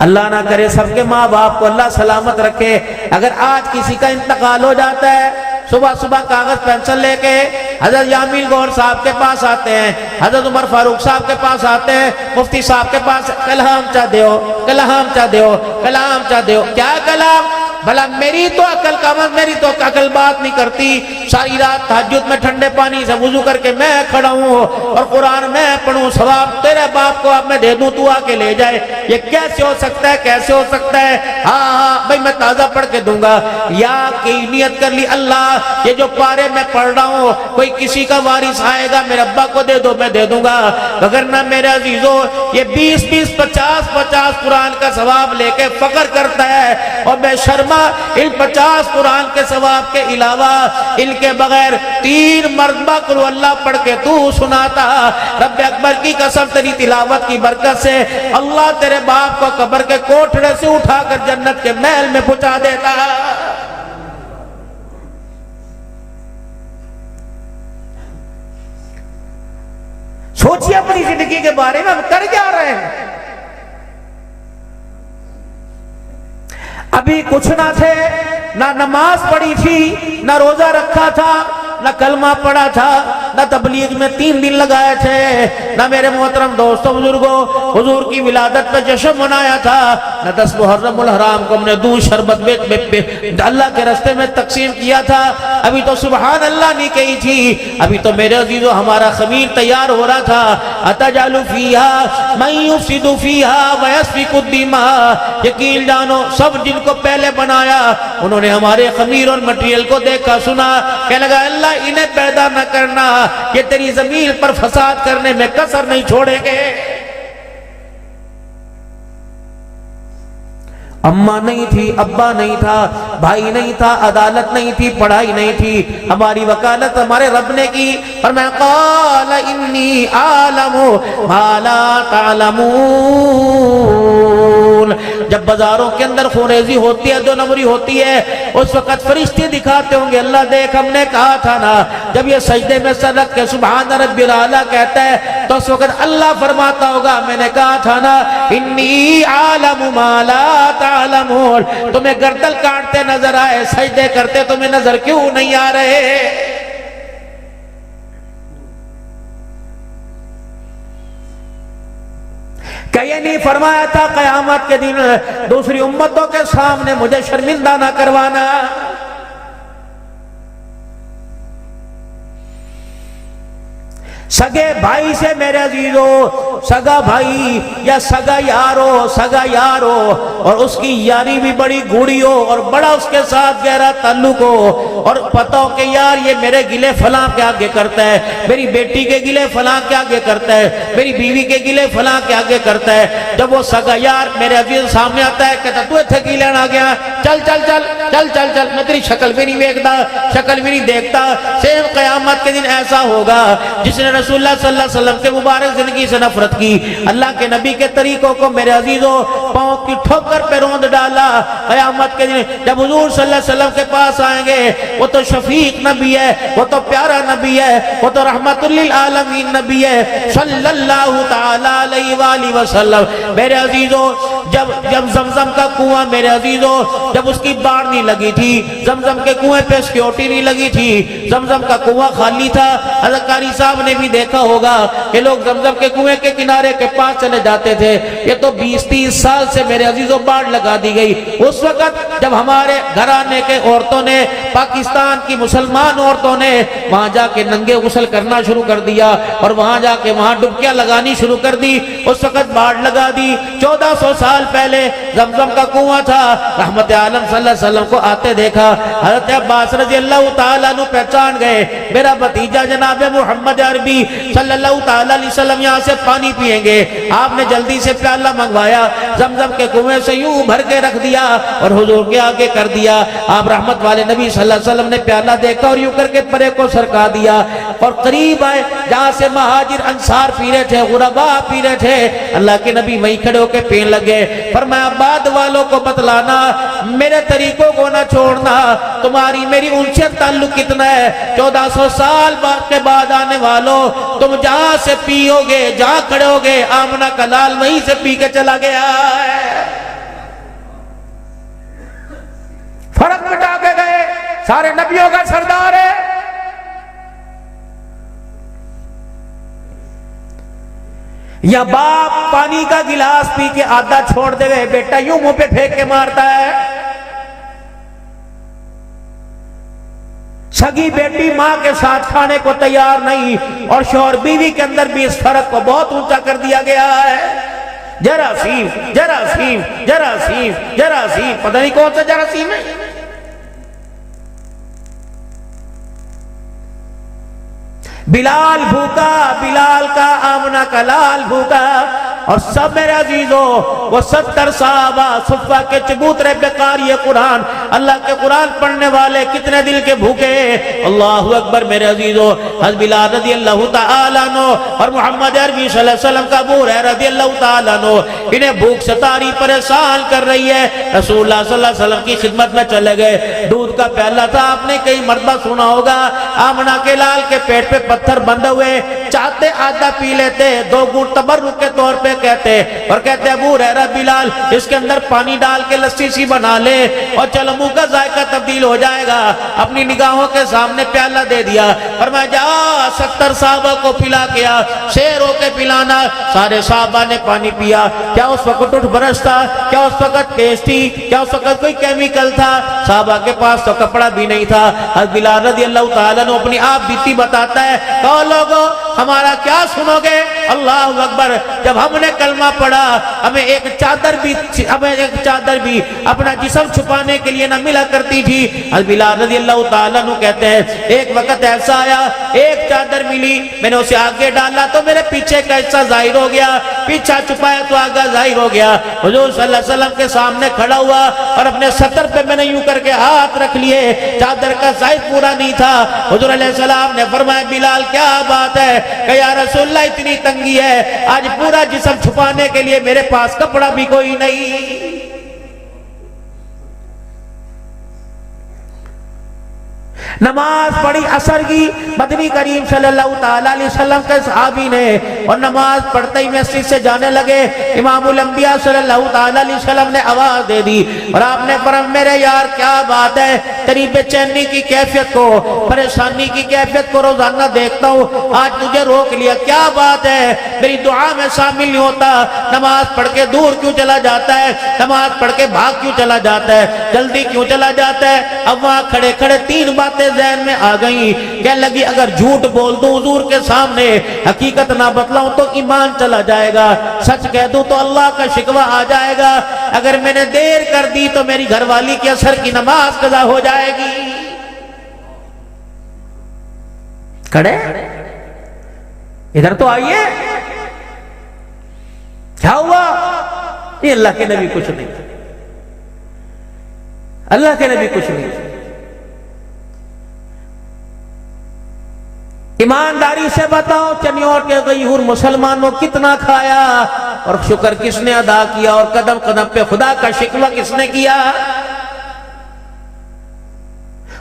اللہ نہ کرے سب کے ماں باپ کو اللہ سلامت رکھے۔ اگر آج کسی کا انتقال ہو جاتا ہے، صبح صبح کاغذ پینسل لے کے حضرت یامین گور صاحب کے پاس آتے ہیں، حضرت عمر فاروق صاحب کے پاس آتے ہیں، مفتی صاحب کے پاس، کلام چاہ دیو، کلام چاہ دیو، کلام چاہ دیو۔ کیا کلام؟ بھلا میری تو عقل کامل، میری تو عقل بات نہیں کرتی۔ ساری رات تہجد میں ٹھنڈے پانی سے وضو کر کے میں کھڑا ہوں اور قرآن میں پڑھوں، ثواب تیرے باپ کو اب میں دے دوں، تو آ کے لے جائے۔ یہ کیسے ہو سکتا ہے؟ کیسے ہو سکتا ہے؟ ہاں بھائی میں تازہ پڑھ کے دوں گا، یا کہ نیت کر لی اللہ یہ جو پارے میں پڑھ رہا ہوں کوئی کسی کا وارث آئے گا میرے ابا کو دے دو، میں دے دوں گا۔ وگرنہ میرے عزیزو یہ 20 50 قرآن کا ثواب لے کے فخر کرتا ہے، اور بے شرما ان 50 قرآن کے ثواب کے علاوہ ان کے بغیر 3 مرتبہ قل اللہ پڑھ کے تو سناتا۔ رب اکبر کی قسم تیری تلاوت کی برکت سے اللہ تیرے باپ کو قبر کے کوٹھڑے سے اٹھا کر جنت کے محل میں پہنچا دیتا۔ سوچیے اپنی زندگی کے بارے میں ہم کر جا رہے ہیں۔ ابھی کچھ نہ تھے، نہ نماز پڑھی تھی، نہ روزہ رکھا تھا، نہ کلمہ پڑھا تھا، نہ تبلیغ میں 3 دن لگائے تھے، نہ میرے محترم دوستوں بزرگوں حضور کی ولادت پہ جشن منایا تھا، نہ 10 محرم الحرام کو ہم نے دودھ شربت اللہ کے راستے میں تقسیم کیا تھا۔ ابھی تو سبحان اللہ نہیں کہی تھی، ابھی تو میرے عزیزو ہمارا خمیر تیار ہو رہا تھا۔ اتجعل فیہا من یفسد فیہا ویسفک الدماء، یقین جانو سب جن کو پہلے بنایا انہوں نے ہمارے خمیر اور مٹیریل کو دیکھا سنا، کہنے لگا اللہ انہیں پیدا نہ کرنا، یہ تیری زمین پر فساد کرنے میں کسر نہیں چھوڑیں گے۔ اماں نہیں تھی، ابا نہیں تھا، بھائی نہیں تھا، عدالت نہیں تھی، پڑھائی نہیں تھی، ہماری وکالت ہمارے رب نے کی۔ فرمایا قال انی اعلم ما لا تعلمون۔ جب بازاروں کے اندر خوریزی ہوتی ہے، 2 نمبری ہوتی ہے، اس وقت فرشتے دکھاتے ہوں گے اللہ دیکھ ہم نے کہا تھا نا۔ جب یہ سجدے میں سر رکھ کے سبحان ربی الاعلیٰ کہتا ہے تو اس وقت اللہ فرماتا ہوگا میں نے کہا تھا نا انی اعلم ما لا تعلمون۔ تمہیں گردن کاٹتے نظر آئے، سجدے کرتے تمہیں نظر کیوں نہیں آ رہے؟ کیا یہ نہیں فرمایا تھا قیامت کے دن دوسری امتوں کے سامنے مجھے شرمندہ نہ کروانا؟ سگے بھائی سے میرے عزیزو، سگا بھائی یا سگا یار ہو اور اس کی یاری بھی بڑی گوڑی ہو اور بڑا اس کے ساتھ گہرا تعلق ہو، اور پتہ ہو کہ یار یہ میرے گلے فلاں کے آگے کرتا ہے، میری بیٹی کے گلے فلاں کے آگے کرتا ہے، میری بیوی کے گلے فلاں کے آگے کرتا ہے، جب وہ سگا یار میرے عزیز سامنے آتا ہے کہتا تو اتھے کی لینا گیا، چل چل چل چل چل چل، میں تیری شکل بھی نہیں دیکھتا، شکل بھی نہیں دیکھتا۔ سیم قیامت کے دن ایسا ہوگا جس نے رسول اللہ صلی اللہ علیہ وسلم کے مبارک زندگی سے نفرت کی، اللہ کے نبی کے طریقوں کو میرے عزیزوں پاؤں کی ٹھوکر پہ روند ڈالا، قیامت کے دن جب حضور صلی اللہ علیہ وسلم کے پاس آئیں گے، وہ تو شفیق نبی ہے، وہ تو پیارا نبی ہے، وہ تو رحمت للعالمین نبی ہے صلی اللہ تعالی علیہ وآلہ وسلم۔ میرے عزیزوں جب زمزم کا کنواں میرے عزیزوں جب اس کی باڑ نہیں لگی تھی، زمزم کے کنویں پہ سیکیورٹی نہیں لگی تھی، زمزم کا کنواں خالی تھا، حضرت قاری صاحب نے بھی دیکھا ہوگا کہ لوگ زمزم کے کنویں کے کنارے کے پاس چلے جاتے تھے۔ یہ تو 20-30 سال سے میرے عزیزوں باڑ لگا دی گئی۔ اس وقت جب ہمارے گھرانے کے عورتوں نے، پاکستان کی مسلمان عورتوں نے وہاں جا کے ننگے غسل کرنا شروع کر دیا اور وہاں جا کے وہاں ڈبکیاں لگانی شروع کر دی، اس وقت باڑ لگا دی۔ 1400 سال پہلے زمزم کا کنواں تھا، رحمت عالم صلی اللہ علیہ وسلم کو آتے دیکھا، حضرت عباس رضی اللہ تعالیٰ عنہ پہچان گئے، میرا بھتیجا جناب محمد عربی صلی اللہ تعالیٰ علیہ وسلم یہاں سے پانی پیئیں گے۔ آپ نے جلدی سے پیالہ منگوایا، زمزم کے کنویں سے یوں بھر کے رکھ دیا اور حضور کے آگے کر دیا۔ آپ رحمت والے نبی صلی اللہ علیہ وسلم نے پیالہ دیکھا اور یوں کر کے پرے کو سرکا دیا اور قریب آئے جہاں سے مہاجر انصار پی رہے تھے، غرباء پی رہے تھے، اللہ کے نبی وہیں کھڑے ہو کے پین لگے۔ فرمایا بعد والوں کو بتلانا، میرے طریقوں کو نہ چھوڑنا، تمہاری میری ان سے تعلق کتنا ہے، 1400 سال کے بعد آنے والوں، تم جہاں سے پیو گے، جہاں کھڑے ہو گے، آمنہ کا لال وہیں سے پی کے چلا گیا ہے۔ فرق مٹا کے گئے، سارے نبیوں کا سردار ہے۔ یا باپ پانی کا گلاس پی کے آدھا چھوڑ دے گئے، بیٹا یوں منہ پہ پھینک کے مارتا ہے۔ سگی بیٹی ماں کے ساتھ کھانے کو تیار نہیں، اور شوہر بیوی کے اندر بھی اس فرق کو بہت اونچا کر دیا گیا ہے۔ جراثیم جراثیم جراثیم جراثیم، پتہ نہیں کون سا جراثیم ہے۔ بلال بھوکا، بلال کا آمنہ کا لال بھوکا، اور سب میرے عزیزوں وہ 70 صحابہ صفہ کے چبوترے پہ قاری قرآن، اللہ کے قرآن پڑھنے والے کتنے دل کے بھوکے۔ اللہ اکبر میرے عزیزوں، حضرت بلال رضی اللہ تعالیٰ عنہ اور محمد عربی صلی اللہ علیہ وسلم کا ابو ہریرہ رضی اللہ تعالیٰ عنہ، انہیں بھوک ستاری پریشان کر رہی ہے، رسول اللہ صلی اللہ علیہ وسلم کی خدمت میں چلے گئے۔ دودھ کا پیالہ تھا، آپ نے کئی مرتبہ سنا ہوگا، آمنہ کے لال کے پیٹ پہ پتھر بندھے ہوئے، چاہتے آدھا پی لیتے، 2 گھونٹ تبرک کے طور پہ کہتے، اور کہتے ابو ہریرہ بلال اس کے اندر پانی ڈال کے لسی سی بنا لے اور چلو منہ کا ذائقہ تبدیل ہو جائے گا۔ اپنی نگاہوں کے سامنے پیالہ دے دیا، فرمایا جا 70 صحابہ کو پلا کیا، شیر ہو کے پلانا۔ سارے صحابہ نے پانی پیا۔ کیا اس وقت اٹھ برش تھا؟ کیا اس وقت ٹیسٹ تھی؟ کیا اس وقت کوئی کیمیکل تھا؟ صحابہ کے پاس تو کپڑا بھی نہیں تھا۔ حضرت بلال رضی اللہ تعالیٰ نے اپنی آپ بیتی بتاتا ہے، کہو لوگو ہمارا کیا سنو گے؟ اللہ اکبر، جب ہم نے کلمہ پڑھا ہمیں ایک چادر بھی اپنا جسم چھپانے کے لیے نہ ملا کرتی تھی۔ حضرت بلال رضی اللہ تعالیٰ عنہ کہتے ہیں ایک وقت ایسا آیا، ایک چادر ملی، میں نے اسے آگے ڈالا تو میرے پیچھے کا حصہ ظاہر ہو گیا، پیچھا چھپایا تو آگا ظاہر ہو گیا۔ حضور صلی اللہ علیہ وسلم کے سامنے کھڑا ہوا اور اپنے سطر پہ میں نے یوں کر کے ہاتھ رکھ لیے، چادر کا سائز پورا نہیں تھا۔ حضور علیہ السلام نے فرمایا بلال کیا بات ہے؟ کہ یا رسول اللہ اتنی تنگی ہے، آج پورا جسم چھپانے کے لیے میرے پاس کپڑا بھی کوئی نہیں۔ نماز پڑھی عصر کی، مدنی کریم صلی اللہ تعالیٰ علیہ وسلم کے صحابی نے، اور نماز پڑھتے ہی مسجد سے جانے لگے، امام الانبیاء صلی اللہ تعالیٰ علیہ وسلم نے آواز دے دی اور آپ نے فرمایا میرے یار کیا بات ہے، تیری بے چینی کی کیفیت کو، پریشانی کی کیفیت کو روزانہ دیکھتا ہوں، آج تجھے روک لیا، کیا بات ہے، میری دعا میں شامل نہیں ہوتا، نماز پڑھ کے دور کیوں چلا جاتا ہے، نماز پڑھ کے بھاگ کیوں چلا جاتا ہے، جلدی کیوں چلا جاتا ہے؟ اب وہاں کھڑے کھڑے تین باتیں ذہن میں آ گئیں، کہنے لگی اگر جھوٹ بول دوں حضور کے سامنے، حقیقت نہ بتلاؤں تو ایمان چلا جائے گا، سچ کہہ دوں تو اللہ کا شکوہ آ جائے گا، اگر میں نے دیر کر دی تو میری گھر والی کی عصر کی نماز قضا ہو جائے گی۔ کھڑے ادھر تو آئیے، کیا ہوا؟ یہ اللہ کے نبی کچھ نہیں، اللہ کے نبی کچھ نہیں۔ ایمانداری سے بتاؤ چنیوٹ کے غیور مسلمانوں کتنا کھایا اور شکر کس نے ادا کیا اور قدم قدم پہ خدا کا شکوہ کس نے کیا؟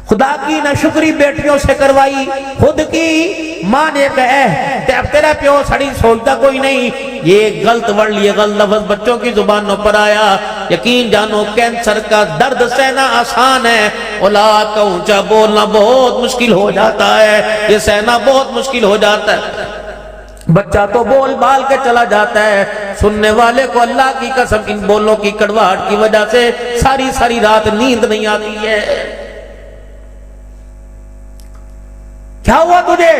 خدا کی ناشکری بیٹیوں سے کروائی، خود کی ماں نے کہا تیرا پیو سڑی سولتا کوئی نہیں، یہ غلط ورڈ، یہ غلط لفظ بچوں کی زبانوں پر آیا۔ یقین جانو کینسر کا درد سہنا آسان ہے، اولاد کا اونچا بولنا بہت مشکل ہو جاتا ہے، یہ سہنا بہت مشکل ہو جاتا ہے۔ بچہ تو بول بال کے چلا جاتا ہے، سننے والے کو اللہ کی قسم ان بولوں کی کڑواہٹ کی وجہ سے ساری ساری رات نیند نہیں آتی ہے۔ کیا ہوا تجھے؟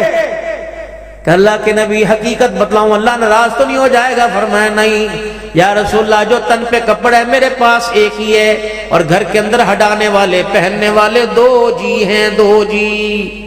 کہ اللہ کے نبی حقیقت بتلاؤں اللہ ناراض تو نہیں ہو جائے گا؟ فرمایا نہیں یا رسول اللہ، جو تن پہ کپڑے میرے پاس ایک ہی ہے اور گھر کے اندر ہٹانے والے پہننے والے دو جی ہیں، دو جی۔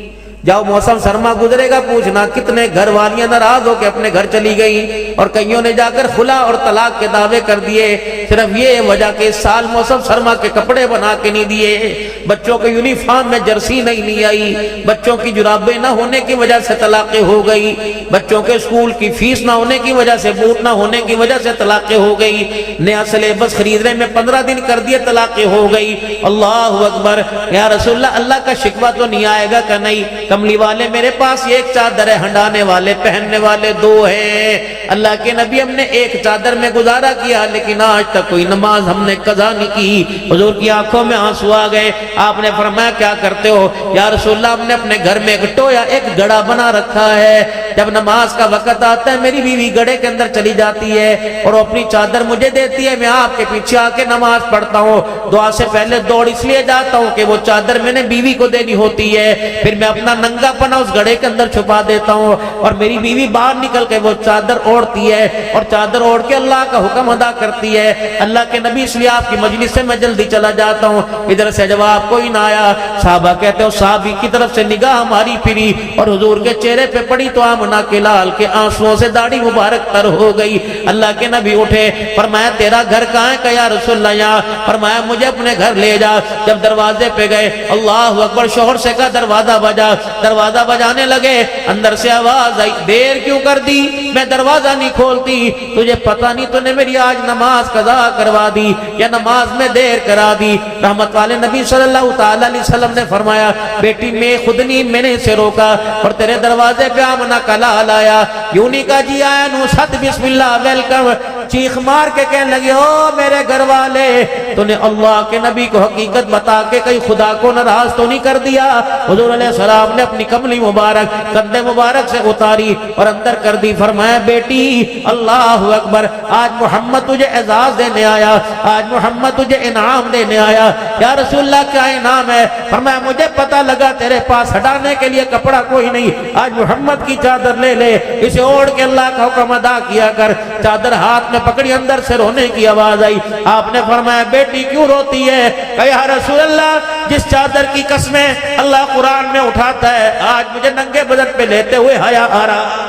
جاؤ موسم سرما گزرے گا، پوچھنا کتنے گھر والیاں ناراض ہو کے اپنے گھر چلی گئی اور کئیوں نے جا کر خلا اور طلاق کے دعوے کر دیے، صرف یہ وجہ کہ اس سال موسم سرما کے کپڑے بنا کے نہیں دیے، بچوں کے یونیفارم میں جرسی نہیں آئی، بچوں کی جرابیں نہ ہونے کی وجہ سے طلاقیں ہو گئی، بچوں کے اسکول کی فیس نہ ہونے کی وجہ سے، بوٹ نہ ہونے کی وجہ سے طلاقیں ہو گئی، نیا سلیبس خریدنے میں 15 دن کر دیے، طلاقیں ہو گئی۔ اللہ اکبر، یا رسول اللہ اللہ کا شکوہ تو نہیں آئے گا؟ کہ نہیں، کملی والے میرے پاس ایک چادر ہے، ہنڈانے والے پہننے والے دو ہیں۔ اللہ کے نبی ہم نے ایک چادر میں گزارا کیا لیکن آج تک کوئی نماز ہم نے قضا نہیں کی۔ حضور کی آنکھوں میں آنسو آ گئے، آپ نے فرمایا کیا کرتے ہو؟ یا رسول اللہ ہم نے اپنے گھر میں ایک ٹویا، ایک گڑا بنا رکھا ہے، جب نماز کا وقت آتا ہے میری بیوی گڑے کے اندر چلی جاتی ہے اور اپنی چادر مجھے دیتی ہے، میں آپ کے پیچھے آ کے نماز پڑھتا ہوں، دعا سے پہلے دوڑ اس لیے جاتا ہوں کہ وہ چادر میں نے بیوی کو دینی ہوتی ہے، پھر میں اپنا ننگا پنا اس گڑے کے اندر چھپا دیتا ہوں اور میری بیوی باہر نکل کے وہ چادر اوڑھتی ہے اور چادر اوڑھ کے اللہ کا حکم ادا کرتی ہے۔ اللہ کے نبی اس لیے آپ کی مجلس سے میں جلدی چلا جاتا ہوں، ادھر سے جواب کوئی نہ آیا۔ صحابہ کہتے ہو صحابی کی طرف سے نگاہ ہماری پھری اور حضور کے چہرے پہ پڑی تو آمنہ کے لال کے آنسوؤں سے داڑھی مبارک تر ہو گئی۔ اللہ کے نبی اٹھے، فرمایا تیرا گھر کہاں ہے؟ کہ یا رسول اللہ یہاں۔ فرمایا مجھے اپنے گھر لے جا۔ جب دروازے پہ گئے، اللہ اکبر، شوہر سے کہا دروازہ بجا، دروازہ بجانے لگے، اندر سے آواز آئی دیر کیوں کر دی؟ میں دروازہ نہیں کھولتی، تجھے پتہ نہیں تو نے میری آج نماز قضا کروا دی یا نماز میں دیر کرا دی؟ رحمت والے نبی صلی اللہ تعالی علیہ وسلم نے فرمایا بیٹی میں خود نہیں، میں نے اسے روکا اور تیرے دروازے پہ آمنہ کا لال آیا، یوں نہیں کہا جی آیا نو ست بسم اللہ ویلکم، چیخ مار کے کہنے لگے او میرے گھر والے، تو نے اللہ کے نبی کو حقیقت بتا کے کہیں خدا کو ناراض تو نہیں کر دیا؟ حضور علیہ السلام نے اپنی کملی مبارک کندھے مبارک سے اتاری اور اندر کر دی، فرمایا بیٹی اللہ اکبر، آج محمد تجھے اعزاز دینے آیا، آج محمد تجھے انعام دینے آیا۔ یا رسول اللہ کیا انعام ہے؟ فرمایا مجھے پتہ لگا تیرے پاس ہٹانے کے لیے کپڑا کوئی نہیں، آج محمد کی چادر لے لے، اسے اوڑھ کے اللہ کا حکم ادا کیا کر۔ چادر ہاتھ میں پکڑی، اندر سے رونے کی آواز آئی۔ آپ نے فرمایا بیٹی کیوں روتی ہے؟ کہ یا رسول اللہ جس چادر کی قسمیں اللہ قرآن میں اٹھاتا ہے آج مجھے ننگے بدن پہ لیتے ہوئے حیا آ رہا۔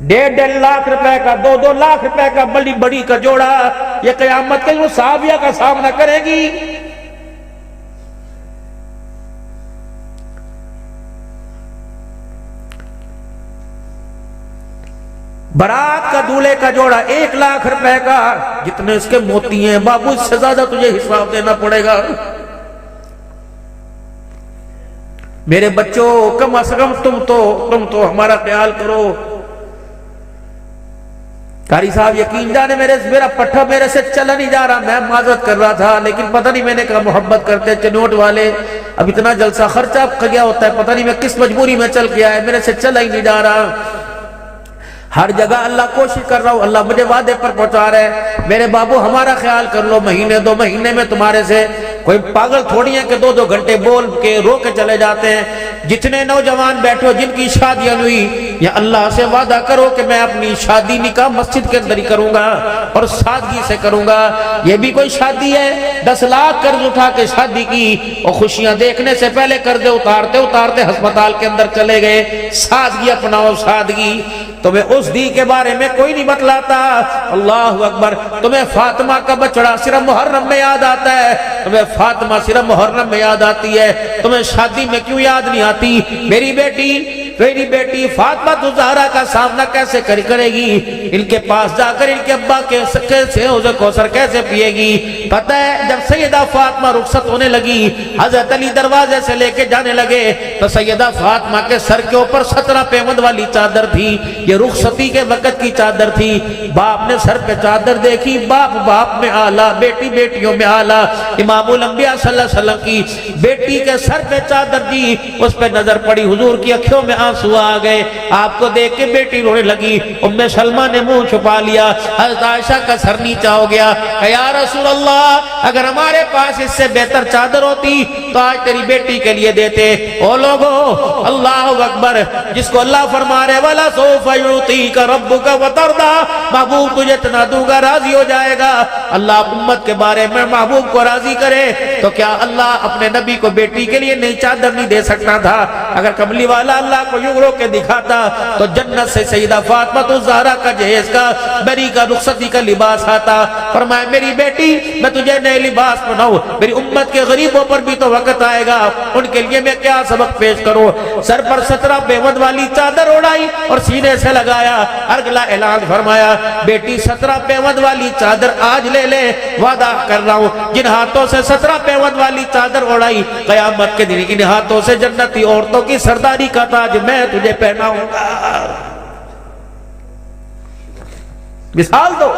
1.5 لاکھ روپے کا، 2 لاکھ روپے کا بڑی بڑی کا جوڑا، یہ قیامت کے صحابیہ کا سامنا کرے گی؟ برات کا دولہے کا جوڑا 1 لاکھ روپے کا، جتنے اس کے موتی ہیں بابو اس سے زیادہ تجھے حساب دینا پڑے گا۔ میرے بچوں کم از کم تم تو ہمارا خیال کرو۔ قاری صاحب یقین جانے میرا پٹھا میرے سے چلا نہیں جا رہا، میں معذرت کر رہا تھا، لیکن پتہ نہیں میں نے کہا محبت کرتے چنوٹ والے، اب اتنا جلسہ خرچہ کیا ہوتا ہے، پتہ نہیں میں کس مجبوری میں چل گیا ہے، میرے سے چلا ہی نہیں جا رہا۔ ہر جگہ اللہ کوشش کر رہا ہوں، اللہ مجھے وعدے پر پہنچا رہا ہے، میرے بابو ہمارا خیال کر لو، مہینے 2 مہینے میں تمہارے سے کوئی پاگل تھوڑی ہے کہ 2 گھنٹے بول کے رو کے چلے جاتے ہیں۔ جتنے نوجوان بیٹھے ہو جن کی شادیاں ہوئی، یا اللہ سے وعدہ کرو کہ میں اپنی شادی نکاح مسجد کے اندر ہی کروں گا اور سادگی سے کروں گا۔ یہ بھی کوئی شادی ہے؟ 10 لاکھ قرض اٹھا کے شادی کی اور خوشیاں دیکھنے سے پہلے قرض اتارتے ہسپتال کے اندر چلے گئے۔ سادگی اپناؤ، سادگی۔ تمہیں اس دی کے بارے میں کوئی نہیں بتلاتا۔ اللہ اکبر۔ تمہیں فاطمہ کا بچڑا صرف محرم میں یاد آتا ہے، تمہیں فاطمہ صرف محرم میں یاد آتی ہے، تمہیں شادی میں کیوں یاد نہیں آتی؟ میری بیٹی فاطمہ الزہرا کا سامنا کیسے کرے گی؟ ان کے پاس جا کر ان کے ابا کیسے حوض کوثر کیسے پیے گی؟ پتہ ہے جب سیدہ فاطمہ رخصت ہونے لگی، حضرت علی دروازے سے لے کے جانے لگے تو سیدہ فاطمہ کے سر کے اوپر 17 پیوند والی چادر تھی، یہ رخصتی کے وقت کی چادر تھی۔ باپ نے سر پہ چادر دیکھی، باپ میں آلہ، بیٹی بیٹیوں میں آلہ، امام الانبیاء صلی اللہ علیہ وسلم کی بیٹی کے سر پہ چادر دی، اس پہ نظر پڑی، حضور کی آنکھوں میں آنسو آ گئے، آپ کو دیکھ کے بیٹی رونے لگی۔ ام سلمہ نے منہ چھپا لیا، حضرت عائشہ کا سر نیچا ہو گیا، کہ یا رسول اللہ اگر ہمارے پاس اس سے بہتر چادر ہوتی تو آج تیری بیٹی کے لیے دیتے۔ او لوگو اللہ اکبر، جس کو اللہ فرما رہے وَلَا سَوْفَ يُعْطِيكَ رَبُّكَ وَتَرْضَىٰ، محبوب تجھے اتنا دوں گا راضی ہو جائے گا۔ اللہ امت کے بارے میں محبوب کو راضی کرے تو کیا اللہ اپنے نبی کو بیٹی کے لیے نئی چادر نہیں دے سکتا تھا؟ اگر کملی والا اللہ کو یوں رو کے دکھاتا تو جنت سے سیدہ فاطمہ الزہرا کا جہیز کا بری کا رخصتی کا لباس آتا۔ فرمایا میری بیٹی میں تجھے نئے لباس پہناؤں، میری امت کے غریبوں پر بھی تو وقت آئے گا، ان کے لیے میں کیا سبق پیش کروں؟ سر پر 17 پیوند والی چادر اڑائی اور سینے سے لگایا، اگلا اعلان فرمایا بیٹی 17 پیوند والی چادر آج لے لے، وعدہ کر رہا ہوں جن ہاتھوں سے 17 پیوند والی چادر اڑائی، قیامت کے دن ان ہاتھوں سے جنتی عورتوں کی سرداری کا تاج میں تجھے پہناؤں گا۔ مثال دو۔